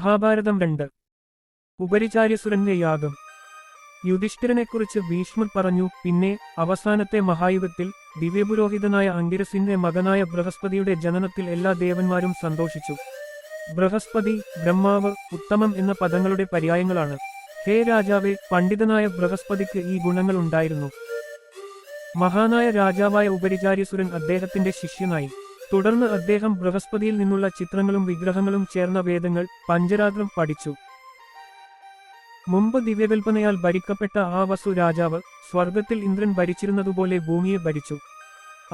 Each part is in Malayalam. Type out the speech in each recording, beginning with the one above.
മഹാഭാരതം 2 ഉപരിചാര്യസുരന്റെ യാഗം. യുധിഷ്ഠിരനെക്കുറിച്ച് ഭീഷ്മർ പറഞ്ഞു. പിന്നെ അവസാനത്തെ മഹായുഗത്തിൽ ദിവ്യപുരോഹിതനായ അംഗിരസിന്റെ മകനായ ബൃഹസ്പതിയുടെ ജനനത്തിൽ എല്ലാ ദേവന്മാരും സന്തോഷിച്ചു. ബൃഹസ്പതി, ബ്രഹ്മാവ്, ഉത്തമം എന്ന പദങ്ങളുടെ പര്യായങ്ങളാണ്. ഹേ രാജാവേ, പണ്ഡിതനായ ബൃഹസ്പതിക്ക് ഈ ഗുണങ്ങൾ ഉണ്ടായിരുന്നു. മഹാനായ രാജാവായ ഉപരിചാര്യസുരൻ അദ്ദേഹത്തിന്റെ ശിഷ്യനായി. തുടർന്ന് അദ്ദേഹം ബൃഹസ്പതിയിൽ നിന്നുള്ള ചിത്രങ്ങളും വിഗ്രഹങ്ങളും ചേർന്ന വേദങ്ങൾ, പഞ്ചരാത്രം പഠിച്ചു. മുമ്പ് ദിവ്യകൽപ്പനയാൽ ഭരിക്കപ്പെട്ട ആ വസു രാജാവ് സ്വർഗത്തിൽ ഇന്ദ്രൻ ഭരിച്ചിരുന്നതുപോലെ ഭൂമിയെ ഭരിച്ചു.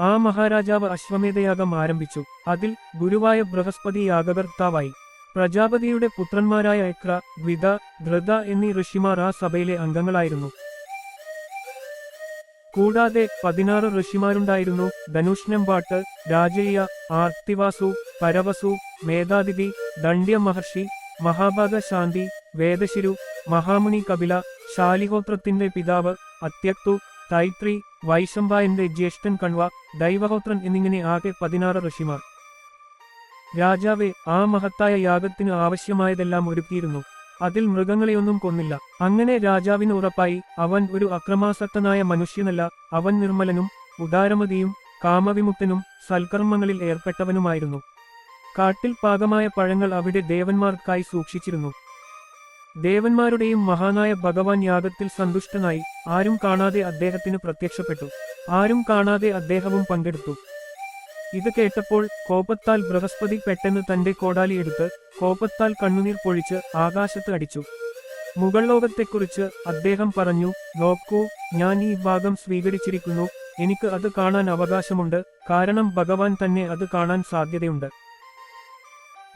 ആ മഹാരാജാവ് അശ്വമേധയാഗം ആരംഭിച്ചു. അതിൽ ഗുരുവായ ബൃഹസ്പതി യാഗകർത്താവായി. പ്രജാപതിയുടെ പുത്രന്മാരായ എക്ര, ദ്വിത, ധൃത എന്നീ ഋഷിമാർ ആ സഭയിലെ അംഗങ്ങളായിരുന്നു. കൂടാതെ 16 ഋഷിമാരുണ്ടായിരുന്നു. ധനുഷ്നമ്പാട്ട്, രാജയ്യ, ആർത്തിവാസു, പരവസു, മേധാതിഥി, ദണ്ഡ്യ മഹർഷി, മഹാഭാഗ ശാന്തി, വേദശിരു, മഹാമുനി കപില, ശാലിഹോത്രത്തിന്റെ പിതാവ് അത്യക്തു, തൈത്രി, വൈശംബായന്റെ ജ്യേഷ്ഠൻ കണ്വ, ദൈവഹോത്രൻ എന്നിങ്ങനെ ആകെ 16 ഋഷിമാർ. രാജാവെ, ആ മഹത്തായ യാഗത്തിന് ആവശ്യമായതെല്ലാം ഒരുക്കിയിരുന്നു. അതിൽ മൃഗങ്ങളെയൊന്നും കൊന്നില്ല. അങ്ങനെ രാജാവിന് ഉറപ്പായി, അവൻ ഒരു അക്രമാസക്തനായ മനുഷ്യനല്ല. അവൻ നിർമ്മലനും ഉദാരമതിയും കാമവിമുക്തനും സൽക്കർമ്മങ്ങളിൽ ഏർപ്പെട്ടവനുമായിരുന്നു. കാട്ടിൽ പാകമായ പഴങ്ങൾ അവിടെ ദേവന്മാർക്കായി സൂക്ഷിച്ചിരുന്നു. ദേവന്മാരുടെയും മഹാനായ ഭഗവാൻ യാഗത്തിൽ സന്തുഷ്ടനായി. ആരും കാണാതെ അദ്ദേഹത്തിന് പ്രത്യക്ഷപ്പെട്ടു. ആരും കാണാതെ അദ്ദേഹവും പങ്കെടുത്തു. ഇത് കേട്ടപ്പോൾ കോപത്താൽ ബൃഹസ്പതി പെട്ടെന്ന് തന്റെ കോടാലി എടുത്ത് കോപത്താൽ കണ്ണുനീർ പൊഴിച്ച് ആകാശത്ത് അടിച്ചു. മുകൾ ലോകത്തെക്കുറിച്ച് അദ്ദേഹം പറഞ്ഞു, നോക്കൂ, ഞാൻ ഈ ഭാഗം സ്വീകരിച്ചിരിക്കുന്നു. എനിക്ക് അത് കാണാൻ അവകാശമുണ്ട്, കാരണം ഭഗവാൻ തന്നെ അത് കാണാൻ സാധ്യതയുണ്ട്.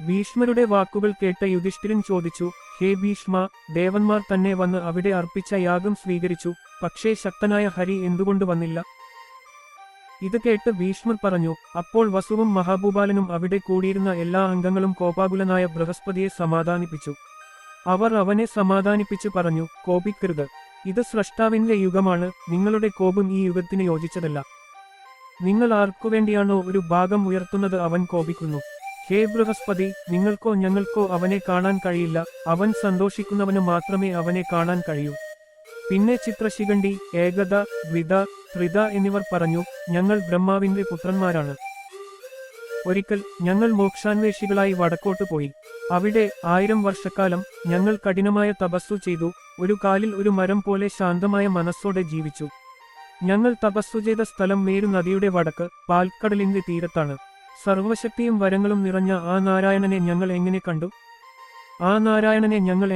ഭീഷ്മരുടെ വാക്കുകൾ കേട്ട യുധിഷ്ഠിരൻ ചോദിച്ചു, ഹേ ഭീഷ്മ, ദേവന്മാർ തന്നെ വന്ന് അവിടെ അർപ്പിച്ച യാഗം സ്വീകരിച്ചു. പക്ഷേ ശക്തനായ ഹരി എന്തുകൊണ്ട് വന്നില്ല? ഇത് കേട്ട് ഭീഷ്മർ പറഞ്ഞു. അപ്പോൾ വസുവും മഹാഭൂപാലനും അവിടെ കൂടിയിരുന്ന എല്ലാ അംഗങ്ങളും കോപാകുലനായ ബൃഹസ്പതിയെ സമാധാനിപ്പിച്ചു. അവർ അവനെ സമാധാനിപ്പിച്ച് പറഞ്ഞു, കോപിക്കരുത്. ഇത് സ്രഷ്ടാവിന്റെ യുഗമാണ്. നിങ്ങളുടെ കോപം ഈ യുഗത്തിന് യോജിച്ചതല്ല. നിങ്ങൾ ആർക്കുവേണ്ടിയാണോ ഒരു ഭാഗം ഉയർത്തുന്നത് അവൻ കോപിക്കുന്നു. ഹേ ബൃഹസ്പതി, നിങ്ങൾക്കോ ഞങ്ങൾക്കോ അവനെ കാണാൻ കഴിയില്ല. അവൻ സന്തോഷിക്കുന്നവന് മാത്രമേ അവനെ കാണാൻ കഴിയൂ. പിന്നെ ചിത്രശിഖണ്ഡി, ഏകത, ദ്വിത, ത്രിത എന്നിവർ പറഞ്ഞു, ഞങ്ങൾ ബ്രഹ്മാവിന്റെ പുത്രന്മാരാണ്. ഒരിക്കൽ ഞങ്ങൾ മോക്ഷാന്വേഷികളായി വടക്കോട്ട് പോയി. അവിടെ 1000 വർഷക്കാലം ഞങ്ങൾ കഠിനമായ തപസ്സു ചെയ്തു. ഒരു കാലിൽ ഒരു മരം പോലെ ശാന്തമായ മനസ്സോടെ ജീവിച്ചു. ഞങ്ങൾ തപസ്സു ചെയ്ത സ്ഥലം മേരു നദിയുടെ വടക്ക് പാൽക്കടലിന്റെ തീരത്താണ്. സർവശക്തിയും വരങ്ങളും നിറഞ്ഞ ആ നാരായണനെ ഞങ്ങൾ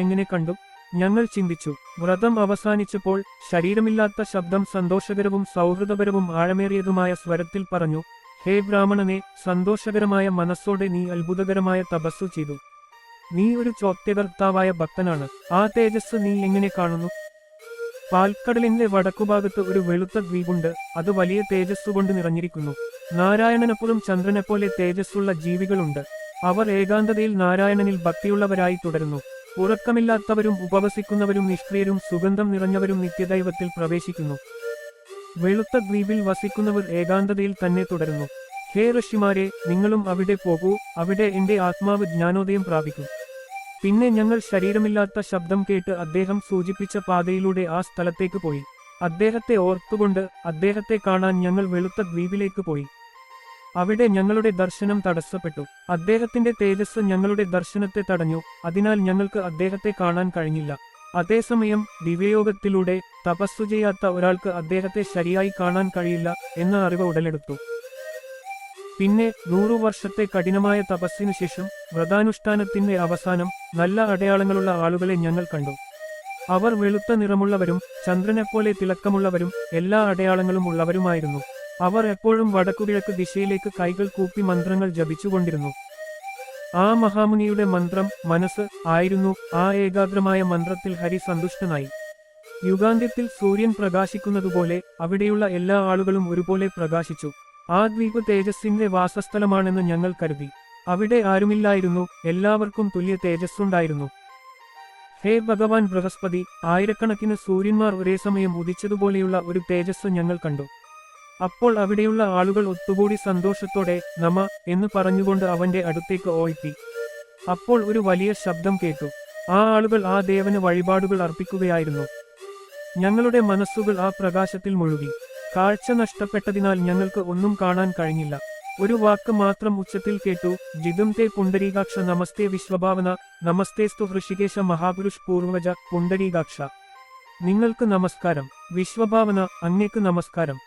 എങ്ങനെ കണ്ടു? ഞങ്ങൾ ചിന്തിച്ചു. വ്രതം അവസാനിച്ചപ്പോൾ ശരീരമില്ലാത്ത ശബ്ദം സന്തോഷകരവും സൗഹൃദപരവും ആഴമേറിയതുമായ സ്വരത്തിൽ പറഞ്ഞു, ഹേ ബ്രാഹ്മണനെ, സന്തോഷകരമായ മനസ്സോടെ നീ അത്ഭുതകരമായ തപസ്സു ചെയ്തു. നീ ഒരു ചോദ്യകർത്താവായ ഭക്തനാണ്. ആ തേജസ് നീ എങ്ങനെ കാണുന്നു? പാൽക്കടലിന്റെ വടക്കുഭാഗത്ത് ഒരു വെളുത്ത ദ്വീപുണ്ട്. അത് വലിയ തേജസ്സുകൊണ്ട് നിറഞ്ഞിരിക്കുന്നു. നാരായണനപ്പുറം ചന്ദ്രനെപ്പോലെ തേജസ്സുള്ള ജീവികളുണ്ട്. അവർ ഏകാന്തതയിൽ നാരായണനിൽ ഭക്തിയുള്ളവരായി തുടരുന്നു. ഉറക്കമില്ലാത്തവരും ഉപവസിക്കുന്നവരും നിഷ്ക്രിയരും സുഗന്ധം നിറഞ്ഞവരും നിത്യദൈവത്തിൽ പ്രവേശിക്കുന്നു. വെളുത്ത ദ്വീപിൽ വസിക്കുന്നവർ ഏകാന്തതയിൽ തന്നെ തുടരുന്നു. ഹേ ഋഷിമാരെ, നിങ്ങളും അവിടെ പോകൂ. അവിടെ എന്റെ ആത്മാവ് ജ്ഞാനോദയം പ്രാപിക്കും. പിന്നെ ഞങ്ങൾ ശരീരമില്ലാത്ത ശബ്ദം കേട്ട് അദ്ദേഹം സൂചിപ്പിച്ച പാതയിലൂടെ ആ സ്ഥലത്തേക്ക് പോയി. അദ്ദേഹത്തെ ഓർത്തുകൊണ്ട് അദ്ദേഹത്തെ കാണാൻ ഞങ്ങൾ വെളുത്ത ദ്വീപിലേക്ക് പോയി. അവിടെ ഞങ്ങളുടെ ദർശനം തടസ്സപ്പെട്ടു. അദ്ദേഹത്തിന്റെ തേജസ് ഞങ്ങളുടെ ദർശനത്തെ തടഞ്ഞു. അതിനാൽ ഞങ്ങൾക്ക് അദ്ദേഹത്തെ കാണാൻ കഴിഞ്ഞില്ല. അതേസമയം ദിവ്യയോഗത്തിലൂടെ തപസ്സു ചെയ്യാത്ത ഒരാൾക്ക് അദ്ദേഹത്തെ ശരിയായി കാണാൻ കഴിയില്ല എന്ന അറിവ് ഉടലെടുത്തു. പിന്നെ 100 വർഷത്തെ കഠിനമായ തപസ്സിനു ശേഷം വ്രതാനുഷ്ഠാനത്തിന്റെ അവസാനം നല്ല അടയാളങ്ങളുള്ള ആളുകളെ ഞങ്ങൾ കണ്ടു. അവർ വെളുത്ത നിറമുള്ളവരും ചന്ദ്രനെപ്പോലെ തിളക്കമുള്ളവരും എല്ലാ അടയാളങ്ങളും ഉള്ളവരുമായിരുന്നു. അവർ എപ്പോഴും വടക്കുകിഴക്ക് ദിശയിലേക്ക് കൈകൾ കൂപ്പി മന്ത്രങ്ങൾ ജപിച്ചുകൊണ്ടിരുന്നു. ആ മഹാമുനിയുടെ മന്ത്രം മനസ്സ് ആയിരുന്നു. ആ ഏകാഗ്രമായ മന്ത്രത്തിൽ ഹരി സന്തുഷ്ടനായി. യുഗാന്ത്യത്തിൽ സൂര്യൻ പ്രകാശിക്കുന്നതുപോലെ അവിടെയുള്ള എല്ലാ ആളുകളും ഒരുപോലെ പ്രകാശിച്ചു. ആ ദ്വീപ് തേജസ്സിന്റെ വാസസ്ഥലമാണെന്ന് ഞങ്ങൾ കരുതി. അവിടെ ആരുമില്ലായിരുന്നു. എല്ലാവർക്കും തുല്യ തേജസ്സുണ്ടായിരുന്നു. ഹേ ഭഗവാൻ ബൃഹസ്പതി, ആയിരക്കണക്കിന് സൂര്യന്മാർ ഒരേ സമയം ഉദിച്ചതുപോലെയുള്ള ഒരു തേജസ് ഞങ്ങൾ കണ്ടു. അപ്പോൾ അവിടെയുള്ള ആളുകൾ ഒത്തുകൂടി സന്തോഷത്തോടെ നമ എന്ന് പറഞ്ഞുകൊണ്ട് അവന്റെ അടുത്തേക്ക് ഓയിത്തി. അപ്പോൾ ഒരു വലിയ ശബ്ദം കേട്ടു. ആ ആളുകൾ ആ ദേവന് വഴിപാടുകൾ അർപ്പിക്കുകയായിരുന്നു. ഞങ്ങളുടെ മനസ്സുകൾ ആ പ്രകാശത്തിൽ മുഴുകി. കാഴ്ച നഷ്ടപ്പെട്ടതിനാൽ ഞങ്ങൾക്ക് ഒന്നും കാണാൻ കഴിഞ്ഞില്ല. ഒരു വാക്ക് മാത്രം ഉച്ചത്തിൽ കേട്ടു, ജിതും തേ പുണ്ടരീകാക്ഷ നമസ്തേ വിശ്വഭാവന നമസ്തേസ്തു ഹൃഷികേശ മഹാപുരുഷ് പൂർവജ പുണ്ടരീകാക്ഷ. നിങ്ങൾക്ക് നമസ്കാരം. വിശ്വഭാവന, അങ്ങേക്ക് നമസ്കാരം.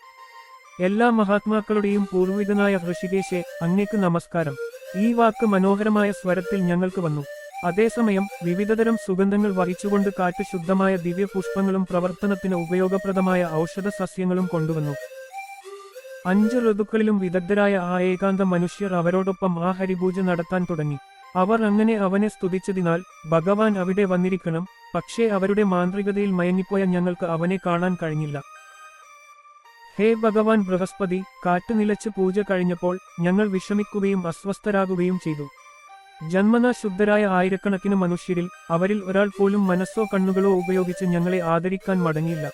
എല്ലാ മഹാത്മാക്കളുടെയും പൂർവികനായ ഹൃഷികേശെ, അങ്ങേക്ക് നമസ്കാരം. ഈ വാക്ക് മനോഹരമായ സ്വരത്തിൽ ഞങ്ങൾക്ക് വന്നു. അതേസമയം വിവിധതരം സുഗന്ധങ്ങൾ വഹിച്ചുകൊണ്ട് കാറ്റ് ശുദ്ധമായ ദിവ്യപുഷ്പങ്ങളും പ്രവർത്തനത്തിന് ഉപയോഗപ്രദമായ ഔഷധ സസ്യങ്ങളും കൊണ്ടുവന്നു. 5 ഋതുക്കളിലും വിദഗ്ധരായ ആ ഏകാന്ത മനുഷ്യർ അവരോടൊപ്പം ആ ഹരിപൂജ നടത്താൻ തുടങ്ങി. അവർ അങ്ങനെ അവനെ സ്തുതിച്ചതിനാൽ ഭഗവാൻ അവിടെ വന്നിരിക്കണം. പക്ഷേ അവരുടെ മാന്ത്രികതയിൽ മയങ്ങിപ്പോയ ഞങ്ങൾക്ക് അവനെ കാണാൻ കഴിഞ്ഞില്ല. ഹേ ഭഗവാൻ ബൃഹസ്പതി, കാറ്റ് നിലച്ച് പൂജ കഴിഞ്ഞപ്പോൾ ഞങ്ങൾ വിഷമിക്കുകയും അസ്വസ്ഥരാകുകയും ചെയ്തു. ജന്മനാ ശുദ്ധരായ ആയിരക്കണക്കിന് മനുഷ്യരിൽ അവരിൽ ഒരാൾ പോലും മനസ്സോ കണ്ണുകളോ ഉപയോഗിച്ച് ഞങ്ങളെ ആദരിക്കാൻ മടങ്ങിയില്ല.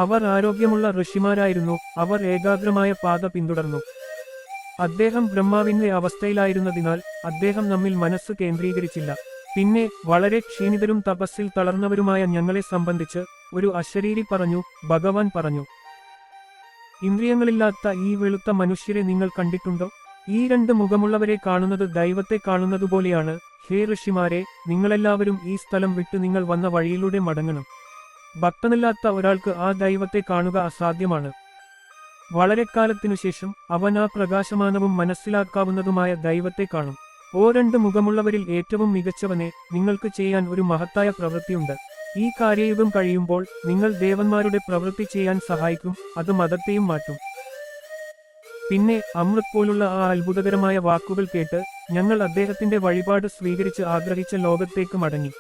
അവർ ആരോഗ്യമുള്ള ഋഷിമാരായിരുന്നു. അവർ ഏകാഗ്രമായ പാത പിന്തുടർന്നു. അദ്ദേഹം ബ്രഹ്മാവിന്റെ അവസ്ഥയിലായിരുന്നതിനാൽ അദ്ദേഹം നമ്മിൽ മനസ്സ് കേന്ദ്രീകരിച്ചില്ല. പിന്നെ വളരെ ക്ഷീണിതരും തപസ്സിൽ തളർന്നവരുമായ ഞങ്ങളെ സംബന്ധിച്ച് ഒരു അശരീരി പറഞ്ഞു. ഭഗവാൻ പറഞ്ഞു, ഇന്ദ്രിയങ്ങളില്ലാത്ത ഈ വെളുത്ത മനുഷ്യരെ നിങ്ങൾ കണ്ടിട്ടുണ്ടോ? ഈ 2 മുഖമുള്ളവരെ കാണുന്നത് ദൈവത്തെ കാണുന്നതുപോലെയാണ്. ഹേ ഋഷിമാരെ, നിങ്ങളെല്ലാവരും ഈ സ്ഥലം വിട്ട് നിങ്ങൾ വന്ന വഴിയിലൂടെ മടങ്ങണം. ഭക്തനില്ലാത്ത ഒരാൾക്ക് ആ ദൈവത്തെ കാണുക അസാധ്യമാണ്. വളരെ കാലത്തിനുശേഷം അവൻ ആ പ്രകാശമാനവും മനസ്സിലാക്കാവുന്നതുമായ ദൈവത്തെ കാണും. ഓ 2 മുഖമുള്ളവരിൽ ഏറ്റവും മികച്ചവനെ, നിങ്ങൾക്ക് ചെയ്യാൻ ഒരു മഹത്തായ പ്രവൃത്തിയുണ്ട്. ഈ കാര്യയുഗം കഴിയുമ്പോൾ നിങ്ങൾ ദേവന്മാരുടെ പ്രവൃത്തി ചെയ്യാൻ സഹായിക്കും. അത് മതത്തെയും മാറ്റും. പിന്നെ അമൃത് പോലുള്ള ആ അത്ഭുതകരമായ വാക്കുകൾ കേട്ട് ഞങ്ങൾ അദ്ദേഹത്തിന്റെ വഴിപാട് സ്വീകരിച്ച് ആഗ്രഹിച്ച ലോകത്തേക്ക് മടങ്ങി.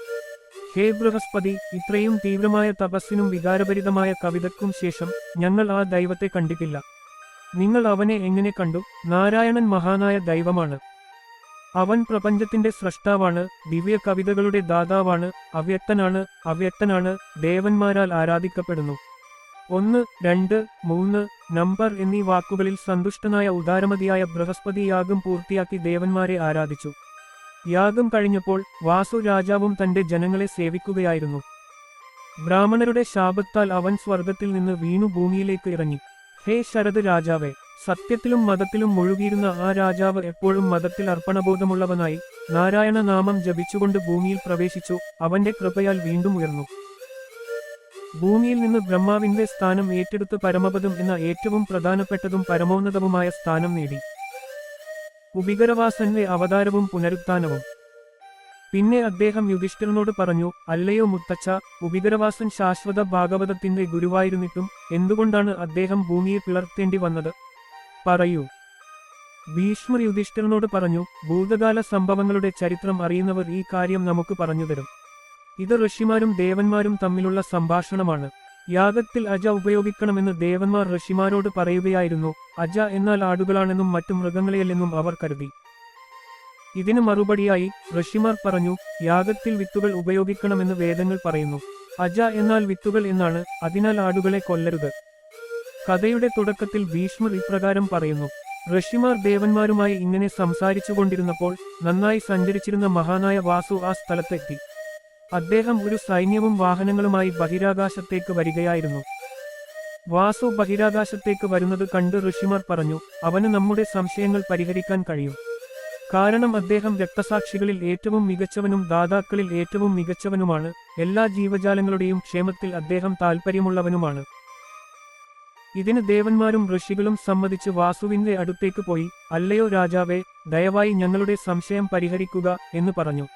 ഹേ ബൃഹസ്പതി, ഇത്രയും തീവ്രമായ തപസ്സിനും വികാരഭരിതമായ കവിതയ്ക്കും ശേഷം ഞങ്ങൾ ആ ദൈവത്തെ കണ്ടിട്ടില്ല. നിങ്ങൾ അവനെ എങ്ങനെ കണ്ടു? നാരായണൻ മഹാനായ ദൈവമാണ്. അവൻ പ്രപഞ്ചത്തിന്റെ സ്രഷ്ടാവാണ്, ദിവ്യ കവിതകളുടെ ദാതാവാണ്, അവ്യക്തനാണ്, ദേവന്മാരാൽ ആരാധിക്കപ്പെടുന്നു. 1, 2, 3 നമ്പർ എന്നീ വാക്കുകളിൽ സന്തുഷ്ടനായ ഉദാരമതിയായ ബൃഹസ്പതി യാഗം പൂർത്തിയാക്കി ദേവന്മാരെ ആരാധിച്ചു. യാഗം കഴിഞ്ഞപ്പോൾ വാസു രാജാവും തന്റെ ജനങ്ങളെ സേവിക്കുകയായിരുന്നു. ബ്രാഹ്മണരുടെ ശാപത്താൽ അവൻ സ്വർഗത്തിൽ നിന്ന് വീണു ഭൂമിയിലേക്ക് ഇറങ്ങി. ഹേ ശരത് രാജാവേ, സത്യത്തിലും മതത്തിലും മുഴുകിയിരുന്ന ആ രാജാവ് എപ്പോഴും മതത്തിൽ അർപ്പണബോധമുള്ളവനായി നാരായണ നാമം ജപിച്ചുകൊണ്ട് ഭൂമിയിൽ പ്രവേശിച്ചു. അവന്റെ കൃപയാൽ വീണ്ടും ഉയർന്നു. ഭൂമിയിൽ നിന്ന് ബ്രഹ്മാവിന്റെ സ്ഥാനം ഏറ്റെടുത്ത് പരമപദം എന്ന ഏറ്റവും പ്രധാനപ്പെട്ടതും പരമോന്നതവുമായ സ്ഥാനം നേടി. ഉബികരവാസന്റെ അവതാരവും പുനരുത്ഥാനവും. പിന്നെ അദ്ദേഹം യുധിഷ്ഠിരനോട് പറഞ്ഞു, അല്ലയോ മുത്തച്ഛ, ഉബികരവാസൻ ശാശ്വത ഭാഗവതത്തിന്റെ ഗുരുവായിരുന്നിട്ടും എന്തുകൊണ്ടാണ് അദ്ദേഹം ഭൂമിയെ പിളർത്തേണ്ടി വന്നത്? പറയൂ. ഭീഷ്മർ യുധിഷ്ഠിരനോട് പറഞ്ഞു, ഭൂതകാല സംഭവങ്ങളുടെ ചരിത്രം അറിയുന്നവർ ഈ കാര്യം നമുക്ക് പറഞ്ഞുതരും. ഇത് ഋഷിമാരും ദേവന്മാരും തമ്മിലുള്ള സംഭാഷണമാണ്. യാഗത്തിൽ അജ ഉപയോഗിക്കണമെന്ന് ദേവന്മാർ ഋഷിമാരോട് പറയുകയായിരുന്നു. അജ എന്നാൽ ആടുകളാണെന്നും മറ്റു മൃഗങ്ങളെയല്ലെന്നും അവർ കരുതി. ഇതിന് മറുപടിയായി ഋഷിമാർ പറഞ്ഞു, യാഗത്തിൽ വിത്തുകൾ ഉപയോഗിക്കണമെന്ന് വേദങ്ങൾ പറയുന്നു. അജ എന്നാൽ വിത്തുകൾ എന്നാണ്, അതിനാൽ ആടുകളെ കൊല്ലരുത്. കഥയുടെ തുടക്കത്തിൽ ഭീഷ്മർ ഇപ്രകാരം പറയുന്നു. ഋഷിമാർ ദേവന്മാരുമായി ഇങ്ങനെ സംസാരിച്ചുകൊണ്ടിരുന്നപ്പോൾ നന്നായി സഞ്ചരിച്ചിരുന്ന മഹാനായ വാസു ആ സ്ഥലത്തെത്തി. അദ്ദേഹം ഒരു സൈന്യവും വാഹനങ്ങളുമായി ബഹിരാകാശത്തേക്ക് വരികയായിരുന്നു. വാസു ബഹിരാകാശത്തേക്ക് വരുന്നത് കണ്ട് ഋഷിമാർ പറഞ്ഞു, അവന് നമ്മുടെ സംശയങ്ങൾ പരിഹരിക്കാൻ കഴിയും. കാരണം അദ്ദേഹം രക്തസാക്ഷികളിൽ ഏറ്റവും മികച്ചവനും ദാതാക്കളിൽ ഏറ്റവും മികച്ചവനുമാണ്. എല്ലാ ജീവജാലങ്ങളുടെയും ക്ഷേമത്തിൽ അദ്ദേഹം താൽപ്പര്യമുള്ളവനുമാണ്. ഇതിന് ദേവന്മാരും ഋഷികളും സമ്മതിച്ച് വാസുവിന്റെ അടുത്തേക്ക് പോയി, അല്ലയോ രാജാവേ, ദയവായി ഞങ്ങളുടെ സംശയം പരിഹരിക്കുക എന്ന് പറഞ്ഞു.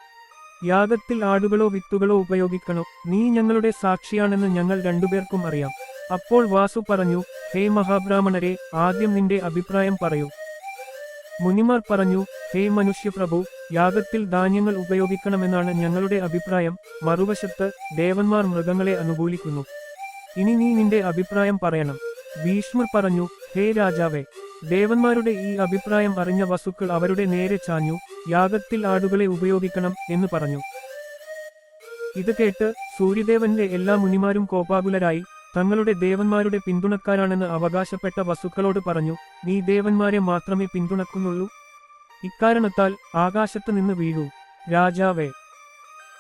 യാഗത്തിൽ ആടുകളോ വിത്തുകളോ ഉപയോഗിക്കണോ? നീ ഞങ്ങളുടെ സാക്ഷിയാണെന്ന് ഞങ്ങൾ 2 പേർക്കും അറിയാം. അപ്പോൾ വാസു പറഞ്ഞു, ഹേ മഹാബ്രാഹ്മണരെ, ആദ്യം നിന്റെ അഭിപ്രായം പറയൂ. മുനിമാർ പറഞ്ഞു, ഹേ മനുഷ്യപ്രഭു, യാഗത്തിൽ ധാന്യങ്ങൾ ഉപയോഗിക്കണമെന്നാണ് ഞങ്ങളുടെ അഭിപ്രായം. മറുവശത്ത് ദേവന്മാർ മൃഗങ്ങളെ അനുകൂലിക്കുന്നു. ഇനി നീ നിന്റെ അഭിപ്രായം പറയണം. ഭീഷ്മർ പറഞ്ഞു, ഹേ രാജാവേ, ദേവന്മാരുടെ ഈ അഭിപ്രായം അറിഞ്ഞ വസുക്കൾ അവരുടെ നേരെ ചാഞ്ഞു. യാഗത്തിൽ ആടുകളെ ഉപയോഗിക്കണം എന്ന് പറഞ്ഞു. ഇത് കേട്ട് സൂര്യദേവന്റെ എല്ലാ മുനിമാരും കോപാകുലരായി. തങ്ങളുടെ ദേവന്മാരുടെ പിന്തുണക്കാരാണെന്ന് അവകാശപ്പെട്ട വസുക്കളോട് പറഞ്ഞു, നീ ദേവന്മാരെ മാത്രമേ പിന്തുണക്കുന്നുള്ളൂ. ഇക്കാരണത്താൽ ആകാശത്ത് നിന്ന് വീഴൂ. രാജാവേ,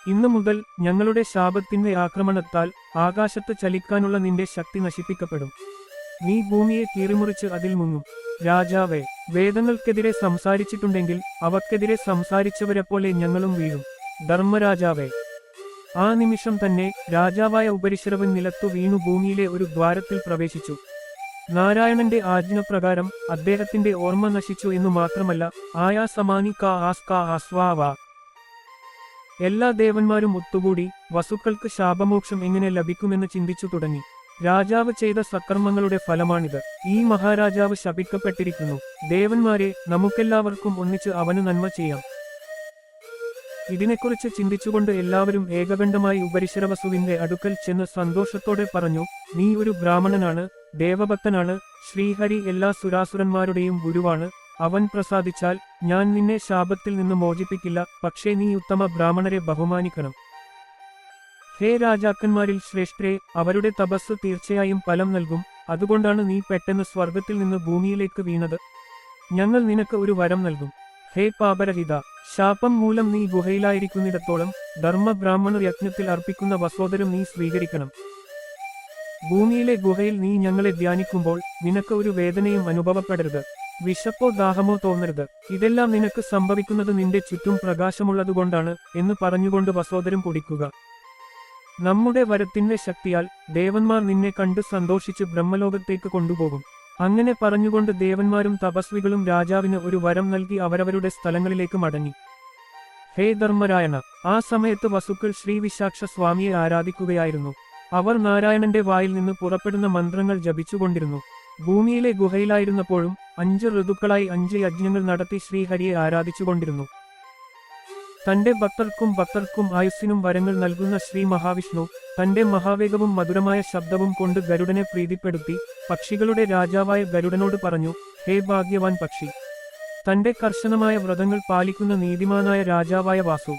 ഇന്നു മുതൽ ഞങ്ങളുടെ ശാപത്തിന്റെ ആക്രമണത്താൽ ആകാശത്ത് ചലിക്കാനുള്ള നിന്റെ ശക്തി നശിപ്പിക്കപ്പെടും. നീ ഭൂമിയെ കീറിമുറിച്ച് അതിൽ മുങ്ങും. രാജാവേ, വേദങ്ങൾക്കെതിരെ സംസാരിച്ചിട്ടുണ്ടെങ്കിൽ അവക്കെതിരെ സംസാരിച്ചവരെപ്പോലെ ഞങ്ങളും വീഴും. ധർമ്മരാജാവേ. ആ നിമിഷം തന്നെ രാജാവായ ഉപരിശരവൻ നിലത്തു വീണു ഭൂമിയിലെ ഒരു ദ്വാരത്തിൽ പ്രവേശിച്ചു. നാരായണന്റെ ആജ്ഞപ്രകാരം അദ്ദേഹത്തിന്റെ ഓർമ്മ നശിച്ചു എന്നു മാത്രമല്ല, ആയാ സമാനി കാ ആസ് കാ ആസ്വാവ. എല്ലാ ദേവന്മാരും ഒത്തുകൂടി വസുക്കൾക്ക് ശാപമോക്ഷം എങ്ങനെ ലഭിക്കുമെന്ന് ചിന്തിച്ചു തുടങ്ങി. രാജാവ് ചെയ്ത സക്കർമ്മങ്ങളുടെ ഫലമാണിത്. ഈ മഹാരാജാവ് ശപിക്കപ്പെട്ടിരിക്കുന്നു. ദേവന്മാരെ, നമുക്കെല്ലാവർക്കും ഒന്നിച്ച് അവന് നന്മ ചെയ്യാം. ഇതിനെക്കുറിച്ച് ചിന്തിച്ചുകൊണ്ട് എല്ലാവരും ഏകകണ്ഠമായി ഉപരിശരവസുവിന്റെ അടുക്കൽ ചെന്ന് സന്തോഷത്തോടെ പറഞ്ഞു, നീ ഒരു ബ്രാഹ്മണനാണ്, ദേവഭക്തനാണ്, ശ്രീഹരി എല്ലാ സുരാസുരന്മാരുടെയും ഗുരുവാണ്. അവൻ പ്രസാദിച്ചാൽ ഞാൻ നിന്നെ ശാപത്തിൽ നിന്ന് മോചിപ്പിക്കില്ല. പക്ഷേ നീ ഉത്തമ ബ്രാഹ്മണരെ ബഹുമാനിക്കണം. ഹേ രാജാക്കന്മാരിൽ ശ്രേഷ്ഠരെ, അവരുടെ തപസ് തീർച്ചയായും ഫലം നൽകും. അതുകൊണ്ടാണ് നീ പെട്ടെന്ന് സ്വർഗത്തിൽ നിന്ന് ഭൂമിയിലേക്ക് വീണത്. ഞങ്ങൾ നിനക്ക് ഒരു വരം നൽകും. ഹേ പാപരഹിത, ശാപം മൂലം നീ ഗുഹയിലായിരിക്കുന്നിടത്തോളം ധർമ്മ ബ്രാഹ്മണർ യജ്ഞത്തിൽ അർപ്പിക്കുന്ന വസോദരം നീ സ്വീകരിക്കണം. ഭൂമിയിലെ ഗുഹയിൽ നീ ഞങ്ങളെ ധ്യാനിക്കുമ്പോൾ നിനക്ക് ഒരു വേദനയും അനുഭവപ്പെടരുത്. വിശപ്പോ ദാഹമോ തോന്നരുത്. ഇതെല്ലാം നിനക്ക് സംഭവിക്കുന്നത് നിന്റെ ചുറ്റും പ്രകാശമുള്ളതുകൊണ്ടാണ് എന്ന് പറഞ്ഞുകൊണ്ട് വസോദരം കുടിക്കുക. നമ്മുടെ വരത്തിന്റെ ശക്തിയാൽ ദേവന്മാർ നിന്നെ കണ്ട് സന്തോഷിച്ച് ബ്രഹ്മലോകത്തേക്ക് കൊണ്ടുപോകും. അങ്ങനെ പറഞ്ഞുകൊണ്ട് ദേവന്മാരും തപസ്വികളും രാജാവിന് ഒരു വരം നൽകി അവരവരുടെ സ്ഥലങ്ങളിലേക്ക് മടങ്ങി. ഹേ ധർമ്മരായണ. ആ സമയത്ത് വസുക്കൾ ശ്രീ വിശാക്ഷ സ്വാമിയെ ആരാധിക്കുകയായിരുന്നു. അവർ നാരായണന്റെ വായിൽ നിന്ന് പുറപ്പെടുന്ന മന്ത്രങ്ങൾ ജപിച്ചുകൊണ്ടിരുന്നു. ഭൂമിയിലെ ഗുഹയിലായിരുന്നപ്പോഴും 5 ഋതുക്കളായി 5 യജ്ഞങ്ങൾ നടത്തി ശ്രീഹരിയെ ആരാധിച്ചുകൊണ്ടിരുന്നു. തന്റെ ഭക്തർക്കും ആയുസ്സിനും വരങ്ങൾ നൽകുന്ന ശ്രീ മഹാവിഷ്ണു തന്റെ മഹാവേഗവും മധുരമായ ശബ്ദവും കൊണ്ട് ഗരുഡനെ പ്രീതിപ്പെടുത്തി പക്ഷികളുടെ രാജാവായ ഗരുഡനോട് പറഞ്ഞു, ഹേ ഭാഗ്യവാൻ പക്ഷി, തന്റെ കർശനമായ വ്രതങ്ങൾ പാലിക്കുന്ന നീതിമാനായ രാജാവായ വാസു